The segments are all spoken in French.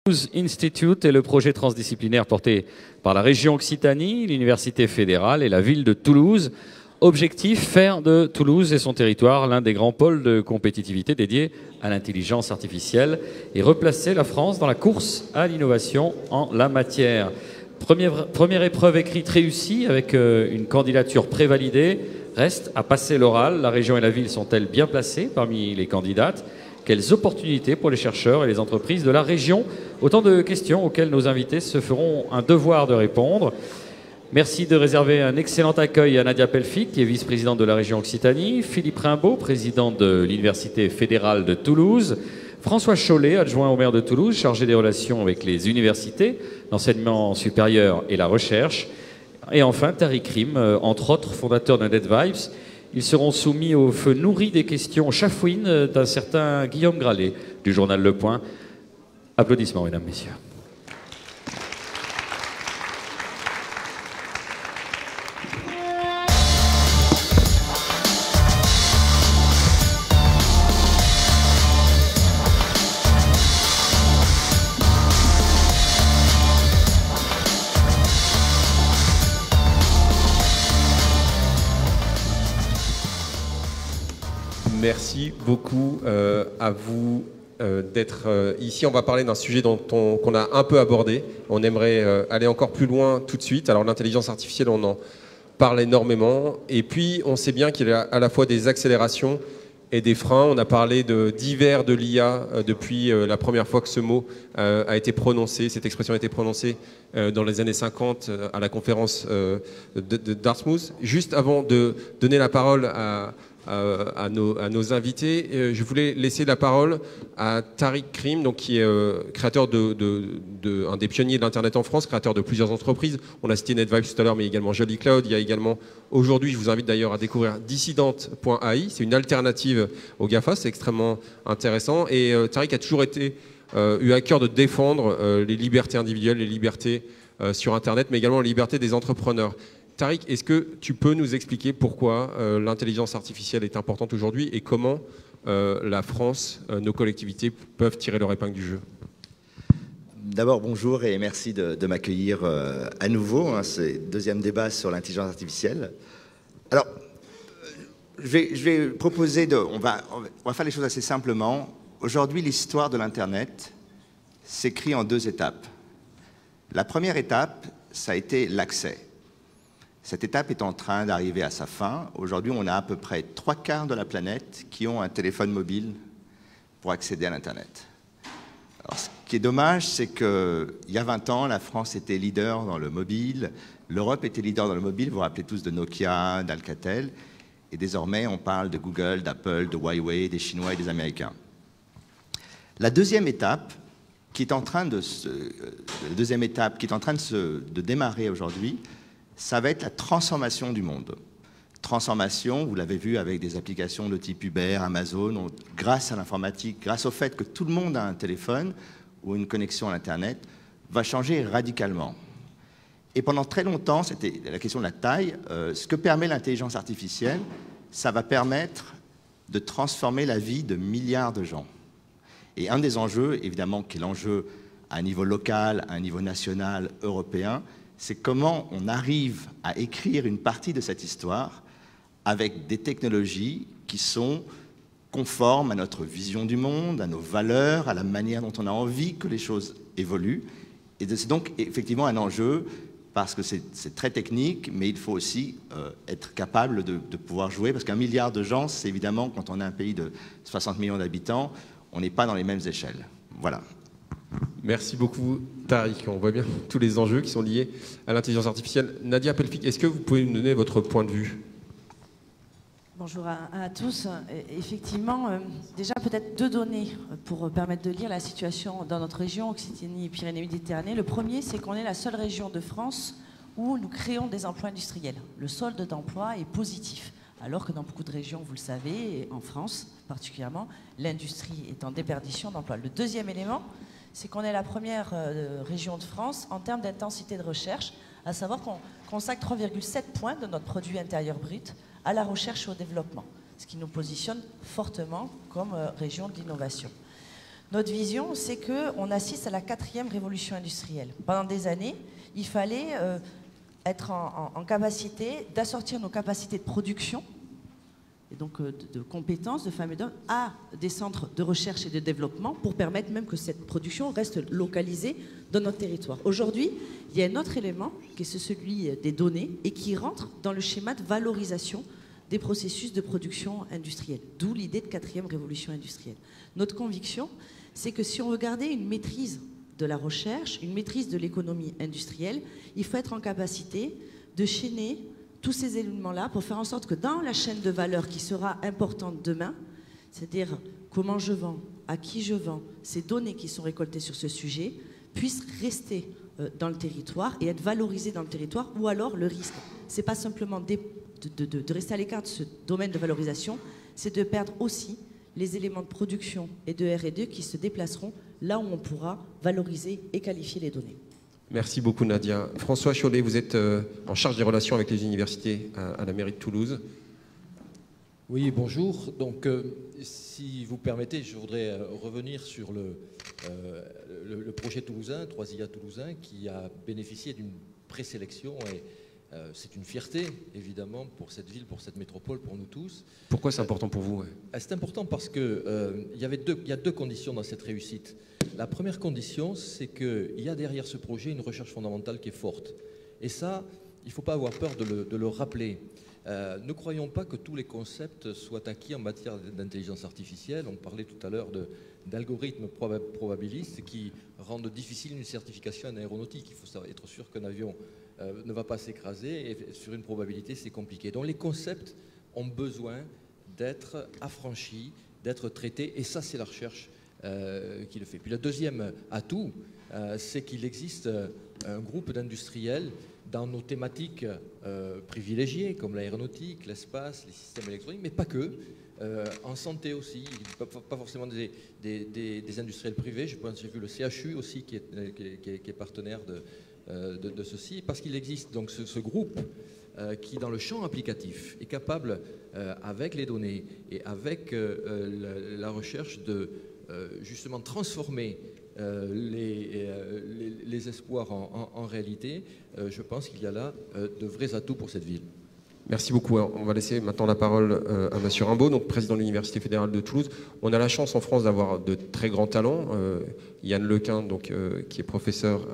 Toulouse Institute est le projet transdisciplinaire porté par la région Occitanie, l'Université fédérale et la ville de Toulouse. Objectif, faire de Toulouse et son territoire l'un des grands pôles de compétitivité dédiés à l'intelligence artificielle et replacer la France dans la course à l'innovation en la matière. Première épreuve écrite réussie avec une candidature prévalidée. Reste à passer l'oral. La région et la ville sont-elles bien placées parmi les candidates ? Quelles opportunités pour les chercheurs et les entreprises de la région? Autant de questions auxquelles nos invités se feront un devoir de répondre. Merci de réserver un excellent accueil à Nadia Pelfic, qui est vice-présidente de la région Occitanie, Philippe Rimbaud, président de l'Université fédérale de Toulouse, François Chollet, adjoint au maire de Toulouse, chargé des relations avec les universités, l'enseignement supérieur et la recherche, et enfin Tariq Krim, entre autres fondateur de NetVibes. Ils seront soumis au feu nourri des questions chafouines d'un certain Guillaume Gralet du journal Le Point. Applaudissements, mesdames, messieurs. Merci beaucoup à vous d'être ici. On va parler d'un sujet qu'on a un peu abordé. On aimerait aller encore plus loin tout de suite. Alors l'intelligence artificielle, on en parle énormément. Et puis on sait bien qu'il y a à la fois des accélérations et des freins. On a parlé d'hiver de l'IA depuis la première fois que ce mot a été prononcé, cette expression a été prononcée dans les années 50 à la conférence de Dartmouth. Juste avant de donner la parole à nos invités, je voulais laisser la parole à Tariq Krim, donc, qui est créateur un des pionniers de l'Internet en France, créateur de plusieurs entreprises. On a cité NetVibes tout à l'heure, mais également Jolly Cloud. Il y a également, aujourd'hui, je vous invite d'ailleurs à découvrir Dissident.ai. C'est une alternative au GAFA, c'est extrêmement intéressant. Et Tariq a toujours eu à cœur de défendre les libertés individuelles, les libertés sur Internet, mais également les libertés des entrepreneurs. Tariq, est-ce que tu peux nous expliquer pourquoi l'intelligence artificielle est importante aujourd'hui et comment la France, nos collectivités peuvent tirer leur épingle du jeu? D'abord, bonjour et merci de m'accueillir à nouveau. C'est le deuxième débat sur l'intelligence artificielle. Alors, je vais proposer on va faire les choses assez simplement. Aujourd'hui, l'histoire de l'Internet s'écrit en deux étapes. La première étape, ça a été l'accès. Cette étape est en train d'arriver à sa fin. Aujourd'hui, on a à peu près 3/4 de la planète qui ont un téléphone mobile pour accéder à l'Internet. Alors, ce qui est dommage, c'est qu'il y a 20 ans, la France était leader dans le mobile, l'Europe était leader dans le mobile, vous vous rappelez tous de Nokia, d'Alcatel, et désormais, on parle de Google, d'Apple, de Huawei, des Chinois et des Américains. La deuxième étape, qui est en train de démarrer aujourd'hui, ça va être la transformation du monde. Transformation, vous l'avez vu avec des applications de type Uber, Amazon, grâce à l'informatique, grâce au fait que tout le monde a un téléphone ou une connexion à l'Internet, va changer radicalement. Et pendant très longtemps, c'était la question de la taille, ce que permet l'intelligence artificielle, ça va permettre de transformer la vie de milliards de gens. Et un des enjeux, évidemment, qui est l'enjeu à un niveau local, à un niveau national, européen, c'est comment on arrive à écrire une partie de cette histoire avec des technologies qui sont conformes à notre vision du monde, à nos valeurs, à la manière dont on a envie que les choses évoluent. Et c'est donc effectivement un enjeu parce que c'est très technique, mais il faut aussi être capable de pouvoir jouer, parce qu'un milliard de gens, c'est évidemment, quand on a un pays de 60 millions d'habitants, on n'est pas dans les mêmes échelles. Voilà. Merci beaucoup, Tariq. On voit bien tous les enjeux qui sont liés à l'intelligence artificielle. Nadia Pelfic, est-ce que vous pouvez nous donner votre point de vue? Bonjour à tous. Effectivement, déjà peut-être deux données pour permettre de lire la situation dans notre région Occitanie et Pyrénées-Méditerranée. Le premier, c'est qu'on est la seule région de France où nous créons des emplois industriels. Le solde d'emploi est positif, alors que dans beaucoup de régions, vous le savez, et en France particulièrement, l'industrie est en déperdition d'emplois. Le deuxième élément, c'est qu'on est la première région de France en termes d'intensité de recherche, à savoir qu'on consacre 3,7 points de notre produit intérieur brut à la recherche et au développement, ce qui nous positionne fortement comme région d'innovation. Notre vision, c'est qu'on assiste à la 4e révolution industrielle. Pendant des années, il fallait être en capacité d'assortir nos capacités de production, et donc de compétences, de femmes et d'hommes, à des centres de recherche et de développement pour permettre même que cette production reste localisée dans notre territoire. Aujourd'hui, il y a un autre élément qui est celui des données et qui rentre dans le schéma de valorisation des processus de production industrielle, d'où l'idée de 4e révolution industrielle. Notre conviction, c'est que si on regardait une maîtrise de la recherche, une maîtrise de l'économie industrielle, il faut être en capacité de chaîner tous ces éléments-là pour faire en sorte que dans la chaîne de valeur qui sera importante demain, c'est-à-dire comment je vends, à qui je vends, ces données qui sont récoltées sur ce sujet, puissent rester dans le territoire et être valorisées dans le territoire, ou alors le risque, c'est pas simplement de rester à l'écart de ce domaine de valorisation, c'est de perdre aussi les éléments de production et de R&D qui se déplaceront là où on pourra valoriser et qualifier les données. Merci beaucoup Nadia. François Chollet, vous êtes en charge des relations avec les universités à la mairie de Toulouse. Oui, bonjour. Donc, si vous permettez, je voudrais revenir sur le projet toulousain, 3IA toulousain, qui a bénéficié d'une présélection et c'est une fierté, évidemment, pour cette ville, pour cette métropole, pour nous tous. Pourquoi c'est important pour vous? C'est important parce qu'il y a deux conditions dans cette réussite. La première condition, c'est qu'il y a derrière ce projet une recherche fondamentale qui est forte. Et ça, il ne faut pas avoir peur de le rappeler. Ne croyons pas que tous les concepts soient acquis en matière d'intelligence artificielle. On parlait tout à l'heure d'algorithmes probabilistes qui rendent difficile une certification en aéronautique. Il faut être sûr qu'un avion ne va pas s'écraser et sur une probabilité, c'est compliqué. Donc les concepts ont besoin d'être affranchis, d'être traités, et ça, c'est la recherche qui le fait. Puis le deuxième atout, c'est qu'il existe un groupe d'industriels dans nos thématiques privilégiées, comme l'aéronautique, l'espace, les systèmes électroniques, mais pas que. En santé aussi, pas forcément des industriels privés. Je pense, j'ai vu le CHU aussi qui est partenaire de ceci, parce qu'il existe donc ce groupe qui, dans le champ applicatif, est capable, avec les données et avec la recherche, de justement transformer les espoirs en réalité. Je pense qu'il y a là de vrais atouts pour cette ville. Merci beaucoup. On va laisser maintenant la parole à M. Rimbaud, donc président de l'Université fédérale de Toulouse. On a la chance en France d'avoir de très grands talents. Yann Lequin, donc, qui est professeur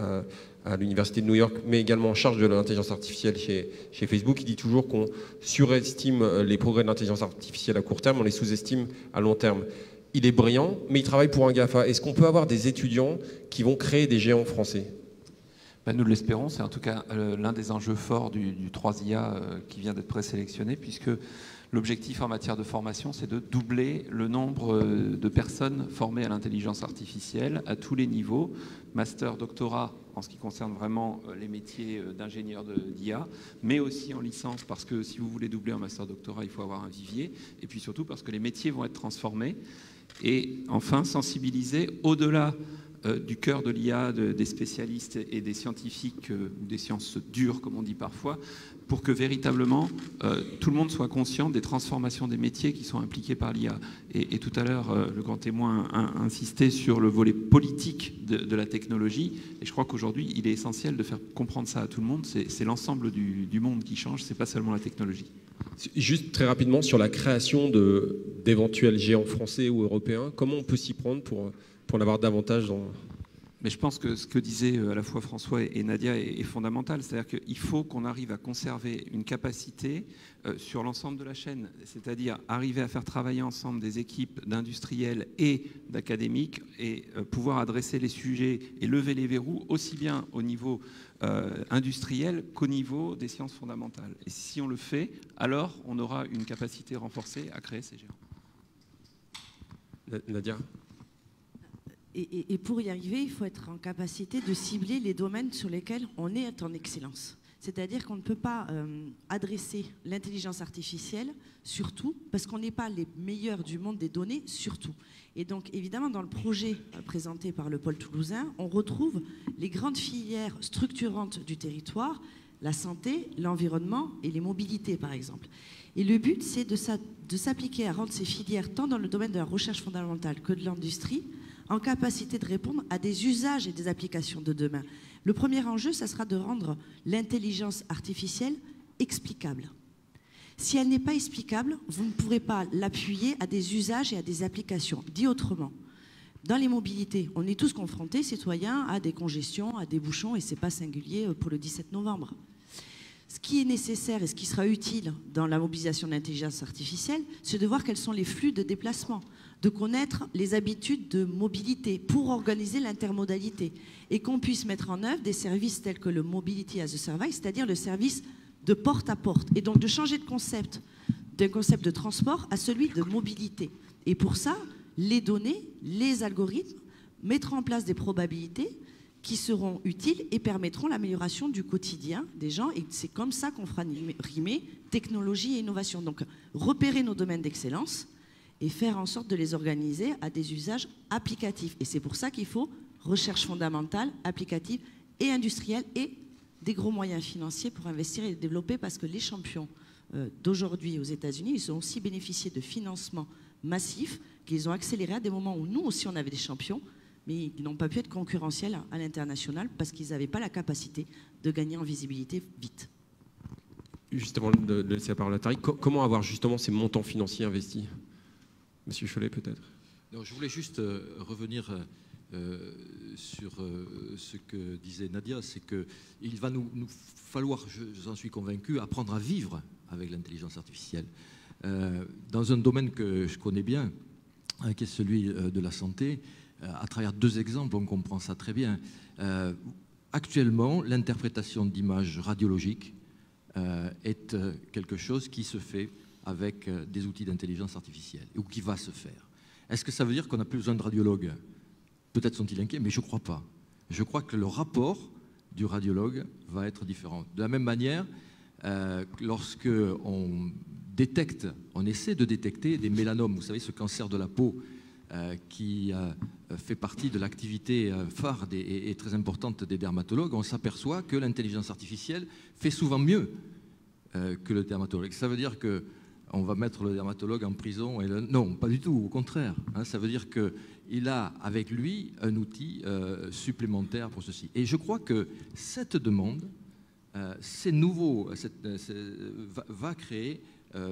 à l'Université de New York, mais également en charge de l'intelligence artificielle chez Facebook, il dit toujours qu'on surestime les progrès de l'intelligence artificielle à court terme, on les sous-estime à long terme. Il est brillant, mais il travaille pour un GAFA. Est-ce qu'on peut avoir des étudiants qui vont créer des géants français ? Nous l'espérons, c'est en tout cas l'un des enjeux forts du 3IA qui vient d'être présélectionné, puisque l'objectif en matière de formation, c'est de doubler le nombre de personnes formées à l'intelligence artificielle à tous les niveaux, master, doctorat, en ce qui concerne vraiment les métiers d'ingénieur d'IA, mais aussi en licence, parce que si vous voulez doubler un master, doctorat, il faut avoir un vivier, et puis surtout parce que les métiers vont être transformés, et enfin sensibiliser au-delà du cœur de l'IA, des spécialistes et des scientifiques, ou des sciences dures, comme on dit parfois, pour que véritablement tout le monde soit conscient des transformations des métiers qui sont impliqués par l'IA. Et tout à l'heure, le grand témoin a insisté sur le volet politique de la technologie, et je crois qu'aujourd'hui, il est essentiel de faire comprendre ça à tout le monde. C'est l'ensemble du monde qui change, c'est pas seulement la technologie. Juste très rapidement, sur la création d'éventuels géants français ou européens, comment on peut s'y prendre pour en avoir davantage dans... Mais je pense que ce que disaient à la fois François et Nadia est fondamental. C'est-à-dire qu'il faut qu'on arrive à conserver une capacité sur l'ensemble de la chaîne. C'est-à-dire arriver à faire travailler ensemble des équipes d'industriels et d'académiques et pouvoir adresser les sujets et lever les verrous aussi bien au niveau industriel qu'au niveau des sciences fondamentales. Et si on le fait, alors on aura une capacité renforcée à créer ces géants. Nadia ? Et pour y arriver, il faut être en capacité de cibler les domaines sur lesquels on est en excellence. C'est-à-dire qu'on ne peut pas adresser l'intelligence artificielle surtout, parce qu'on n'est pas les meilleurs du monde des données surtout. Et donc, évidemment, dans le projet présenté par le pôle toulousain, on retrouve les grandes filières structurantes du territoire, la santé, l'environnement et les mobilités, par exemple. Et le but, c'est de s'appliquer à rendre ces filières, tant dans le domaine de la recherche fondamentale que de l'industrie, en capacité de répondre à des usages et des applications de demain. Le premier enjeu, ça sera de rendre l'intelligence artificielle explicable. Si elle n'est pas explicable, vous ne pourrez pas l'appuyer à des usages et à des applications. Dit autrement, dans les mobilités, on est tous confrontés, citoyens, à des congestions, à des bouchons, et ce n'est pas singulier pour le 17 novembre. Ce qui est nécessaire et ce qui sera utile dans la mobilisation de l'intelligence artificielle, c'est de voir quels sont les flux de déplacement, de connaître les habitudes de mobilité pour organiser l'intermodalité et qu'on puisse mettre en œuvre des services tels que le Mobility as a Service, c'est-à-dire le service de porte à porte, et donc de changer de concept, d'un concept de transport à celui de mobilité. Et pour ça, les données, les algorithmes mettront en place des probabilités qui seront utiles et permettront l'amélioration du quotidien des gens. Et c'est comme ça qu'on fera rimer technologie et innovation. Donc, repérer nos domaines d'excellence et faire en sorte de les organiser à des usages applicatifs. Et c'est pour ça qu'il faut recherche fondamentale, applicative et industrielle et des gros moyens financiers pour investir et développer, parce que les champions d'aujourd'hui aux États-Unis, ils ont aussi bénéficié de financements massifs qu'ils ont accélérés à des moments où nous aussi on avait des champions, mais ils n'ont pas pu être concurrentiels à l'international parce qu'ils n'avaient pas la capacité de gagner en visibilité vite. Justement, de laisser la parole à Tariq, comment avoir justement ces montants financiers investis? Monsieur Chollet, peut-être. Je voulais juste revenir sur ce que disait Nadia, c'est qu'il va nous falloir, j'en suis convaincu, apprendre à vivre avec l'intelligence artificielle. Dans un domaine que je connais bien, qui est celui de la santé, à travers deux exemples, on comprend ça très bien. Actuellement, l'interprétation d'images radiologiques est quelque chose qui se fait avec des outils d'intelligence artificielle, ou qui va se faire. Est-ce que ça veut dire qu'on n'a plus besoin de radiologues? Peut-être sont-ils inquiets, mais je ne crois pas. Je crois que le rapport du radiologue va être différent. De la même manière, lorsque on essaie de détecter des mélanomes, vous savez, ce cancer de la peau qui fait partie de l'activité phare et très importante des dermatologues, on s'aperçoit que l'intelligence artificielle fait souvent mieux que le dermatologue. Ça veut dire qu'on va mettre le dermatologue en prison non, pas du tout, au contraire. Ça veut dire qu'il a avec lui un outil supplémentaire pour ceci. Et je crois que cette demande, c'est nouveau, va créer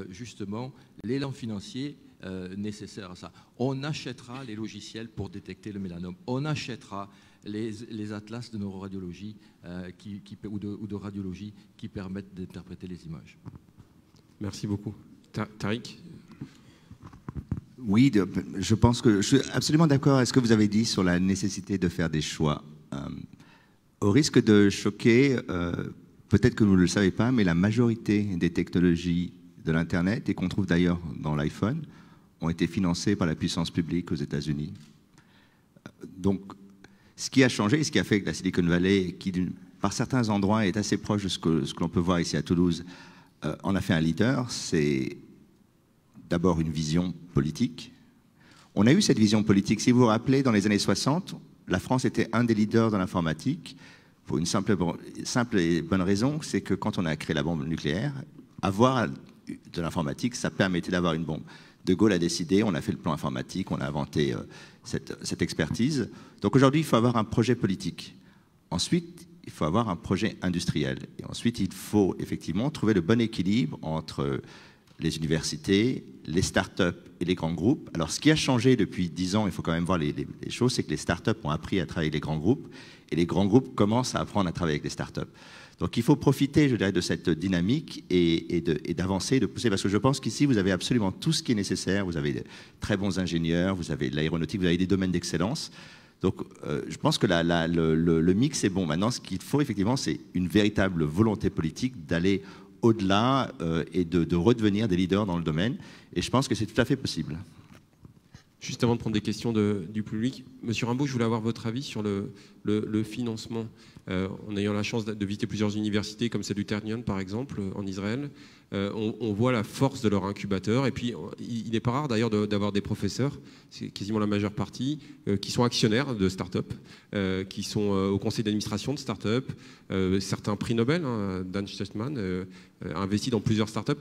justement l'élan financier nécessaire à ça. On achètera les logiciels pour détecter le mélanome. On achètera les atlas de neuroradiologie ou de radiologie qui permettent d'interpréter les images. Merci beaucoup. Tariq? Oui, je pense que je suis absolument d'accord avec ce que vous avez dit sur la nécessité de faire des choix. Au risque de choquer, peut-être que vous ne le savez pas, mais la majorité des technologies de l'Internet, et qu'on trouve d'ailleurs dans l'iPhone, ont été financées par la puissance publique aux États-Unis. Donc, ce qui a changé, ce qui a fait que la Silicon Valley, qui par certains endroits est assez proche de ce que l'on peut voir ici à Toulouse, en a fait un leader, c'est d'abord une vision politique. On a eu cette vision politique. Si vous vous rappelez, dans les années 60, la France était un des leaders dans l'informatique pour une simple et bonne raison, c'est que quand on a créé la bombe nucléaire, avoir de l'informatique, ça permettait d'avoir une bombe. De Gaulle a décidé, on a fait le plan informatique, on a inventé cette expertise. Donc aujourd'hui, il faut avoir un projet politique. Ensuite, il faut avoir un projet industriel. Et ensuite, il faut effectivement trouver le bon équilibre entre les universités, les startups et les grands groupes. Alors, ce qui a changé depuis 10 ans, il faut quand même voir les choses, c'est que les startups ont appris à travailler avec les grands groupes et les grands groupes commencent à apprendre à travailler avec les startups. Donc, il faut profiter, je dirais, de cette dynamique et d'avancer, de pousser, parce que je pense qu'ici, vous avez absolument tout ce qui est nécessaire. Vous avez de très bons ingénieurs, vous avez de l'aéronautique, vous avez des domaines d'excellence. Donc, je pense que le mix est bon. Maintenant, ce qu'il faut, effectivement, c'est une véritable volonté politique d'aller au-delà et de redevenir des leaders dans le domaine. Et je pense que c'est tout à fait possible. Juste avant de prendre des questions du public, Monsieur Rimbaud, je voulais avoir votre avis sur le financement. En ayant la chance de visiter plusieurs universités, comme celle du Ternion, par exemple, en Israël, on voit la force de leur incubateur. Et puis, il n'est pas rare d'ailleurs d'avoir des professeurs, c'est quasiment la majeure partie, qui sont actionnaires de start-up, qui sont au conseil d'administration de start-up. Certains prix Nobel, Dan Shechtman, a investi dans plusieurs start-up.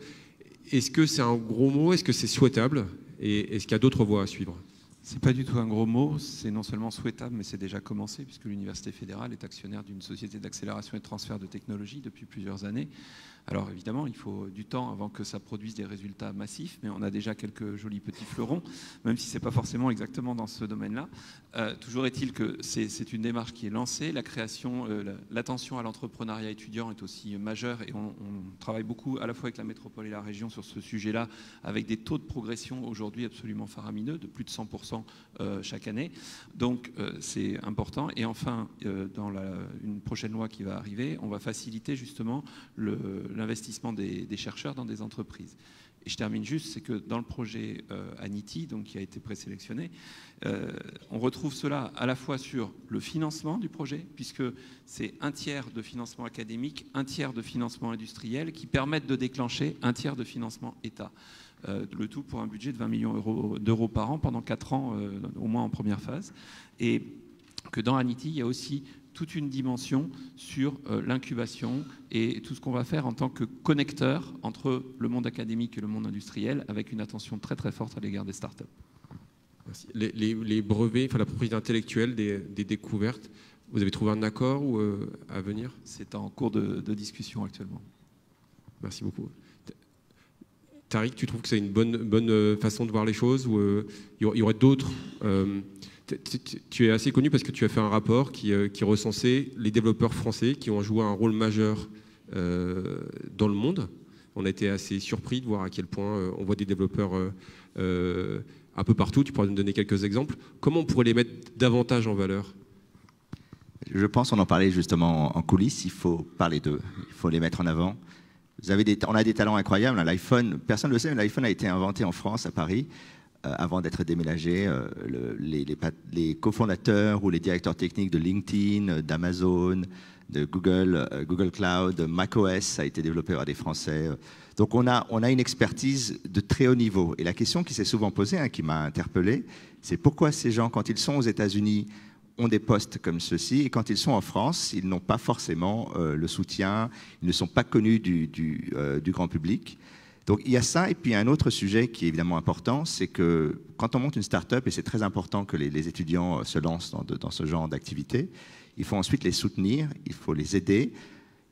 Est-ce que c'est un gros mot? Est-ce que c'est souhaitable? Et est-ce qu'il y a d'autres voies à suivre? C'est pas du tout un gros mot, c'est non seulement souhaitable, mais c'est déjà commencé, puisque l'Université fédérale est actionnaire d'une société d'accélération et de transfert de technologie depuis plusieurs années. Alors évidemment, il faut du temps avant que ça produise des résultats massifs, mais on a déjà quelques jolis petits fleurons, même si ce n'est pas forcément exactement dans ce domaine-là. Toujours est-il que c'est une démarche qui est lancée. La création, l'attention à l'entrepreneuriat étudiant est aussi majeure, et on travaille beaucoup à la fois avec la métropole et la région sur ce sujet-là, avec des taux de progression aujourd'hui absolument faramineux, de plus de 100% chaque année. Donc c'est important. Et enfin, dans une prochaine loi qui va arriver, on va faciliter justement l'investissement des chercheurs dans des entreprises. Et je termine juste, c'est que dans le projet Anity, donc qui a été présélectionné, on retrouve cela à la fois sur le financement du projet, puisque c'est 1/3 de financement académique, 1/3 de financement industriel, qui permettent de déclencher 1/3 de financement État. Le tout pour un budget de 20 millions d'euros par an pendant 4 ans, au moins en première phase. Et que dans Anity, il y a aussi toute une dimension sur l'incubation et tout ce qu'on va faire en tant que connecteur entre le monde académique et le monde industriel, avec une attention très très forte à l'égard des startups. Merci. Les brevets, enfin la propriété intellectuelle des découvertes, vous avez trouvé un accord ou à venir? C'est en cours de discussion actuellement. Merci beaucoup. Tariq, tu trouves que c'est une bonne façon de voir les choses, ou il y aurait d'autres Tu es assez connu parce que tu as fait un rapport qui recensait les développeurs français qui ont joué un rôle majeur dans le monde. On a été assez surpris de voir à quel point on voit des développeurs un peu partout. Tu pourrais nous donner quelques exemples. Comment on pourrait les mettre davantage en valeur? Je pense, on en parlait justement en coulisses, il faut parler d'eux, il faut les mettre en avant. On a des talents incroyables. L'iPhone, personne ne le sait, mais l'iPhone a été inventé en France, à Paris. Avant d'être déménagé, les cofondateurs ou les directeurs techniques de LinkedIn, d'Amazon, de Google Cloud, macOS a été développé par des Français. Donc on a une expertise de très haut niveau. Et la question qui s'est souvent posée, qui m'a interpellé, c'est pourquoi ces gens, quand ils sont aux États-Unis, ont des postes comme ceux-ci, et quand ils sont en France, ils n'ont pas forcément le soutien, ils ne sont pas connus du grand public. Donc il y a ça, et puis un autre sujet qui est évidemment important, c'est que quand on monte une start-up, et c'est très important que les étudiants se lancent dans ce genre d'activité, il faut ensuite les soutenir, il faut les aider,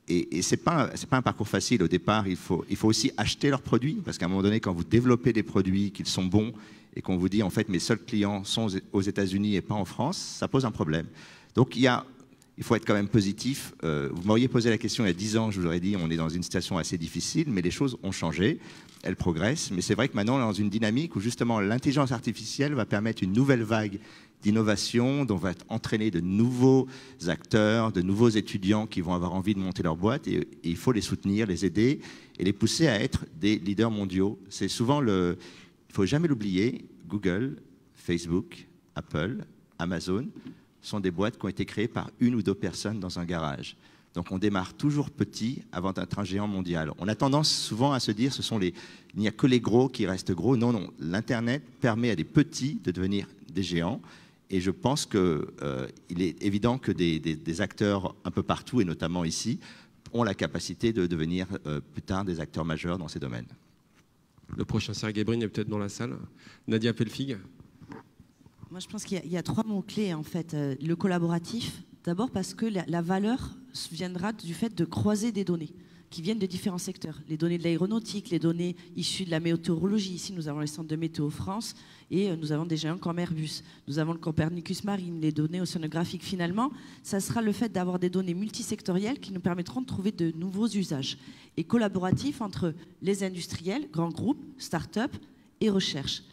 et c'est pas un parcours facile au départ. Il faut aussi acheter leurs produits, parce qu'à un moment donné, quand vous développez des produits, qu'ils sont bons, et qu'on vous dit en fait mes seuls clients sont aux États-Unis et pas en France, ça pose un problème. Donc il faut être quand même positif. Vous m'auriez posé la question il y a 10 ans, je vous aurais dit on est dans une situation assez difficile, mais les choses ont changé, elles progressent. Mais c'est vrai que maintenant on est dans une dynamique où justement l'intelligence artificielle va permettre une nouvelle vague d'innovation, dont va entraîner de nouveaux acteurs, de nouveaux étudiants qui vont avoir envie de monter leur boîte, et il faut les soutenir, les aider et les pousser à être des leaders mondiaux. C'est souvent il ne faut jamais l'oublier, Google, Facebook, Apple, Amazon sont des boîtes qui ont été créées par 1 ou 2 personnes dans un garage. Donc on démarre toujours petit avant d'être un géant mondial. On a tendance souvent à se dire il n'y a que les gros qui restent gros. Non, non, l'Internet permet à des petits de devenir des géants. Et je pense qu'il est évident que des acteurs un peu partout, et notamment ici, ont la capacité de devenir plus tard des acteurs majeurs dans ces domaines. Le prochain Sergey Brin est peut-être dans la salle. Nadia Pelfig. Moi, je pense qu'il y a 3 mots-clés, en fait. Le collaboratif, d'abord parce que la valeur viendra du fait de croiser des données qui viennent de différents secteurs. Les données de l'aéronautique, les données issues de la météorologie. Ici, nous avons les centres de Météo France et nous avons des géants comme Airbus. Nous avons le Copernicus Marine, les données océanographiques. Finalement, ça sera le fait d'avoir des données multisectorielles qui nous permettront de trouver de nouveaux usages. Et collaboratifs entre les industriels, grands groupes, start-up et recherche.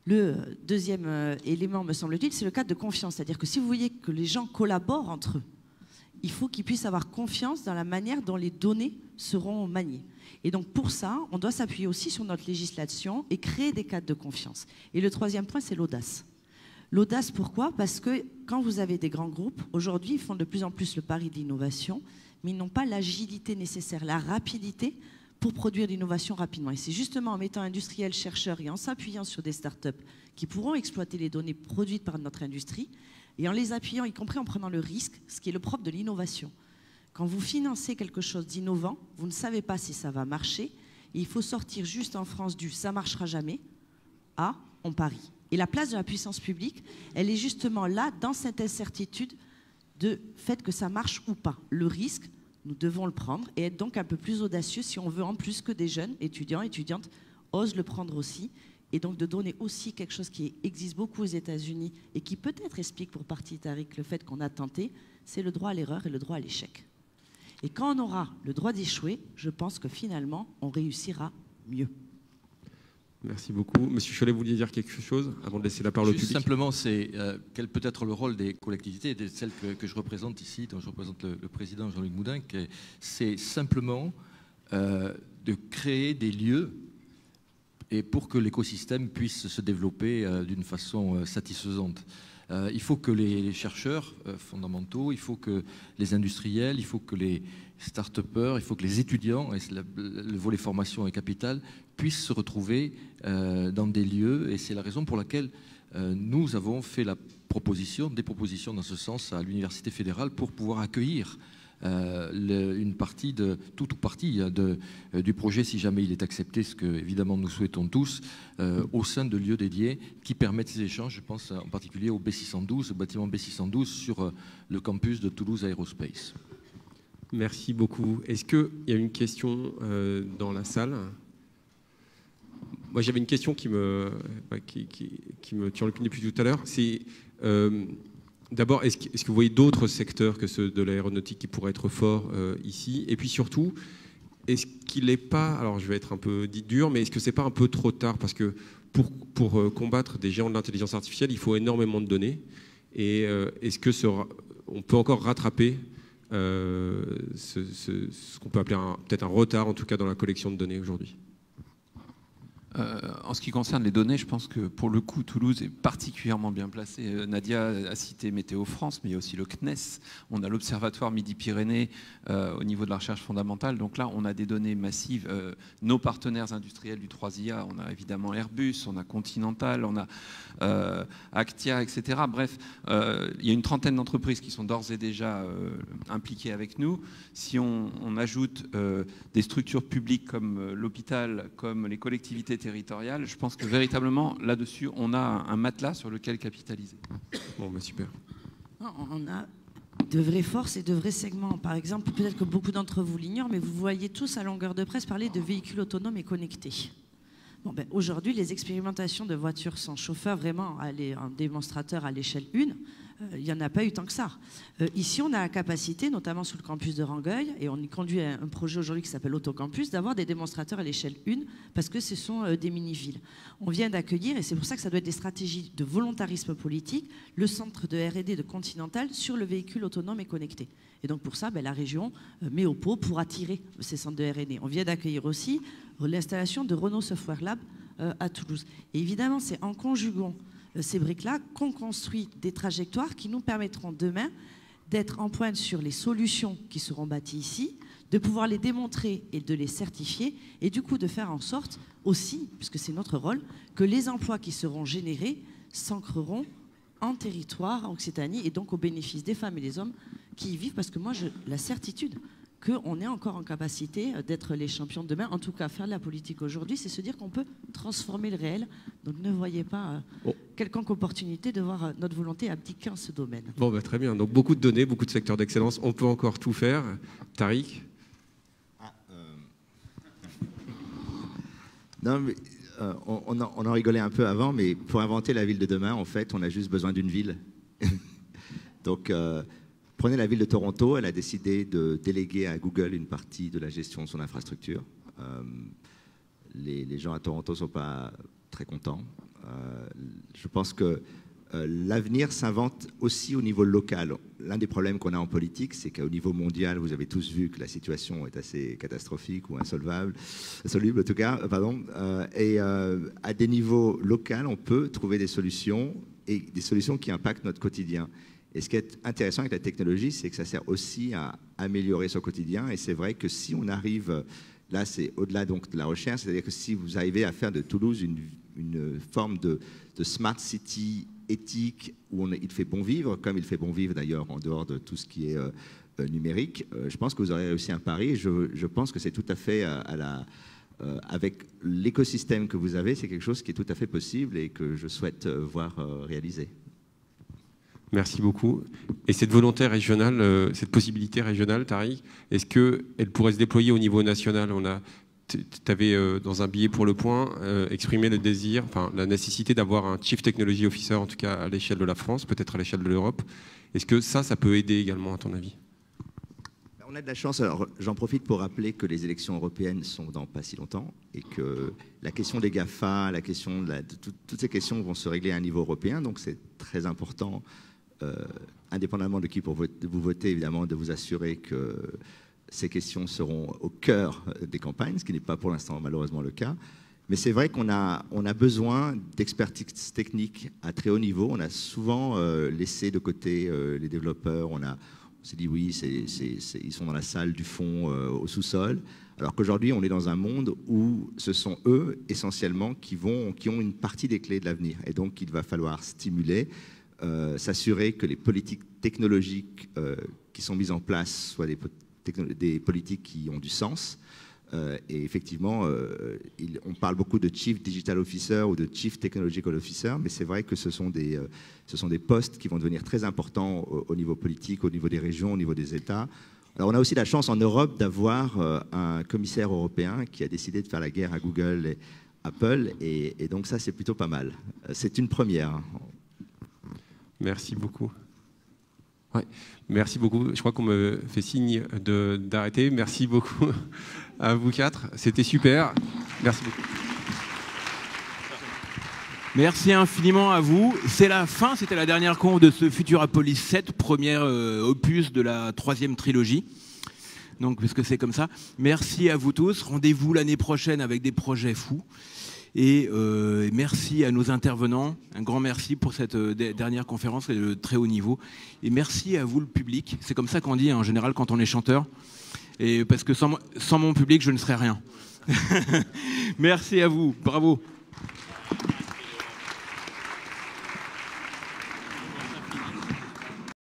Le deuxième élément, me semble-t-il, c'est le cadre de confiance. C'est-à-dire que si vous voyez que les gens collaborent entre eux, il faut qu'ils puissent avoir confiance dans la manière dont les données seront maniées. Et donc pour ça, on doit s'appuyer aussi sur notre législation et créer des cadres de confiance. Et le troisième point, c'est l'audace. L'audace, pourquoi? Parce que quand vous avez des grands groupes, aujourd'hui, ils font de plus en plus le pari de l'innovation, mais ils n'ont pas l'agilité nécessaire, la rapidité pour produire l'innovation rapidement. Et c'est justement en mettant industriels, chercheurs et en s'appuyant sur des startups qui pourront exploiter les données produites par notre industrie et en les appuyant, y compris en prenant le risque, ce qui est le propre de l'innovation. Quand vous financez quelque chose d'innovant, vous ne savez pas si ça va marcher et il faut sortir juste en France du « ça ne marchera jamais » à « on parie ». Et la place de la puissance publique, elle est justement là, dans cette incertitude de fait que ça marche ou pas. Le risque, nous devons le prendre et être donc un peu plus audacieux si on veut, en plus que des jeunes étudiants, étudiantes, osent le prendre aussi. Et donc de donner aussi quelque chose qui existe beaucoup aux États-Unis et qui peut-être explique pour partie, Tariq, le fait qu'on a tenté, c'est le droit à l'erreur et le droit à l'échec. Et quand on aura le droit d'échouer, je pense que finalement, on réussira mieux. Merci beaucoup. Monsieur Chollet, vous vouliez dire quelque chose avant de laisser la parole au public? Simplement, c'est quel peut être le rôle des collectivités, de celles que je représente ici, dont je représente le président Jean-Luc Moudin, c'est simplement de créer des lieux et pour que l'écosystème puisse se développer d'une façon satisfaisante. Il faut que les chercheurs fondamentaux, il faut que les industriels, il faut que les start-upers, il faut que les étudiants, et le volet formation est capital, puissent se retrouver dans des lieux. Et c'est la raison pour laquelle nous avons fait des propositions dans ce sens à l'Université fédérale pour pouvoir accueillir une partie toute ou partie du projet, si jamais il est accepté, ce que évidemment nous souhaitons tous, au sein de lieux dédiés qui permettent ces échanges. Je pense en particulier au B612, au bâtiment B612 sur le campus de Toulouse Aerospace. Merci beaucoup. Est-ce qu'il y a une question dans la salle? Moi, j'avais une question qui me turlupine depuis tout à l'heure. C'est d'abord, est-ce que vous voyez d'autres secteurs que ceux de l'aéronautique qui pourraient être forts ici? Et puis surtout, est-ce qu'il n'est pas, alors je vais être un peu dit dur, mais est-ce que c'est pas un peu trop tard? Parce que pour combattre des géants de l'intelligence artificielle, il faut énormément de données. Et est-ce que on peut encore rattraper ce qu'on peut appeler peut-être un retard, en tout cas dans la collection de données aujourd'hui? En ce qui concerne les données, je pense que pour le coup, Toulouse est particulièrement bien placée. Nadia a cité Météo France, mais il y a aussi le CNES. On a l'Observatoire Midi-Pyrénées au niveau de la recherche fondamentale. Donc là, on a des données massives. Nos partenaires industriels du 3IA, on a évidemment Airbus, on a Continental, on a Actia, etc. Bref, il y a une trentaine d'entreprises qui sont d'ores et déjà impliquées avec nous. Si on ajoute des structures publiques comme l'hôpital, comme les collectivités territoriales, je pense que véritablement, là-dessus, on a un matelas sur lequel capitaliser. Bon, bah super. On a de vraies forces et de vrais segments. Par exemple, peut-être que beaucoup d'entre vous l'ignorent, mais vous voyez tous à longueur de presse parler de véhicules autonomes et connectés. Bon, ben, aujourd'hui, les expérimentations de voitures sans chauffeur, vraiment, un démonstrateur à l'échelle 1, il n'y en a pas eu tant que ça. Ici, on a la capacité, notamment sur le campus de Rangueil, et on y conduit un projet aujourd'hui qui s'appelle Autocampus, d'avoir des démonstrateurs à l'échelle 1, parce que ce sont des mini-villes. On vient d'accueillir, et c'est pour ça que ça doit être des stratégies de volontarisme politique, le centre de R&D de Continental sur le véhicule autonome et connecté. Et donc pour ça, ben, la région met au pot pour attirer ces centres de R&D. On vient d'accueillir aussi l'installation de Renault Software Lab à Toulouse. Et évidemment, c'est en conjuguant ces briques-là qu'on construit des trajectoires qui nous permettront demain d'être en pointe sur les solutions qui seront bâties ici, de pouvoir les démontrer et de les certifier, et du coup de faire en sorte aussi, puisque c'est notre rôle, que les emplois qui seront générés s'ancreront en territoire, en Occitanie, et donc au bénéfice des femmes et des hommes qui y vivent, parce que moi, j'ai la certitude qu'on est encore en capacité d'être les champions de demain. En tout cas, faire de la politique aujourd'hui, c'est se dire qu'on peut transformer le réel. Donc ne voyez pas quelconque opportunité de voir notre volonté abdiquer en ce domaine. Bon, bah, très bien. Donc beaucoup de données, beaucoup de secteurs d'excellence. On peut encore tout faire. Tariq? Non, mais on en rigolait un peu avant, mais pour inventer la ville de demain, en fait, on a juste besoin d'une ville. Donc, prenez la ville de Toronto, elle a décidé de déléguer à Google une partie de la gestion de son infrastructure. Les gens à Toronto ne sont pas très contents. Je pense que l'avenir s'invente aussi au niveau local. L'un des problèmes qu'on a en politique, c'est qu'au niveau mondial, vous avez tous vu que la situation est assez catastrophique ou insoluble en tout cas. Et à des niveaux locaux, on peut trouver des solutions, et des solutions qui impactent notre quotidien. Et ce qui est intéressant avec la technologie, c'est que ça sert aussi à améliorer son quotidien. Et c'est vrai que si on arrive, là c'est au-delà donc de la recherche, c'est-à-dire que si vous arrivez à faire de Toulouse une forme de smart city éthique, où il fait bon vivre, comme il fait bon vivre d'ailleurs en dehors de tout ce qui est numérique, je pense que vous aurez réussi un pari. Je pense que c'est tout à fait avec l'écosystème que vous avez, c'est quelque chose qui est tout à fait possible et que je souhaite voir réaliser. Merci beaucoup. Et cette volonté régionale, cette possibilité régionale, Tariq, est-ce qu'elle pourrait se déployer au niveau national? Tu avais, dans un billet pour Le Point, exprimé le désir, enfin la nécessité d'avoir un Chief Technology Officer, en tout cas à l'échelle de la France, peut-être à l'échelle de l'Europe. Est-ce que ça peut aider également, à ton avis? On a de la chance. Alors, j'en profite pour rappeler que les élections européennes sont dans pas si longtemps et que la question des GAFA, la question toutes ces questions vont se régler à un niveau européen. Donc, c'est très important, indépendamment de qui vous votez, évidemment, de vous assurer que ces questions seront au cœur des campagnes, ce qui n'est pas pour l'instant malheureusement le cas. Mais c'est vrai qu'on a besoin d'expertise technique à très haut niveau. On a souvent laissé de côté les développeurs. On s'est dit oui, ils sont dans la salle du fond au sous-sol. Alors qu'aujourd'hui, on est dans un monde où ce sont eux, essentiellement, qui ont une partie des clés de l'avenir. Et donc, il va falloir stimuler, s'assurer que les politiques technologiques qui sont mises en place soient des politiques qui ont du sens. Et effectivement, on parle beaucoup de Chief Digital Officer ou de Chief Technological Officer, mais c'est vrai que ce sont des postes qui vont devenir très importants au niveau politique, au niveau des régions, au niveau des États. Alors on a aussi la chance en Europe d'avoir un commissaire européen qui a décidé de faire la guerre à Google et Apple, et donc ça c'est plutôt pas mal. C'est une première. Merci beaucoup. Ouais. Merci beaucoup. Je crois qu'on me fait signe d'arrêter. Merci beaucoup à vous quatre. C'était super. Merci beaucoup. Merci infiniment à vous. C'est la fin, c'était la dernière conf de ce Futurapolis 7, premier opus de la 3e trilogie. Donc, parce que c'est comme ça. Merci à vous tous. Rendez-vous l'année prochaine avec des projets fous. Et merci à nos intervenants, un grand merci pour cette dernière conférence de très haut niveau. Et merci à vous le public, c'est comme ça qu'on dit en général quand on est chanteur, et parce que sans mon public je ne serais rien. Merci à vous, bravo.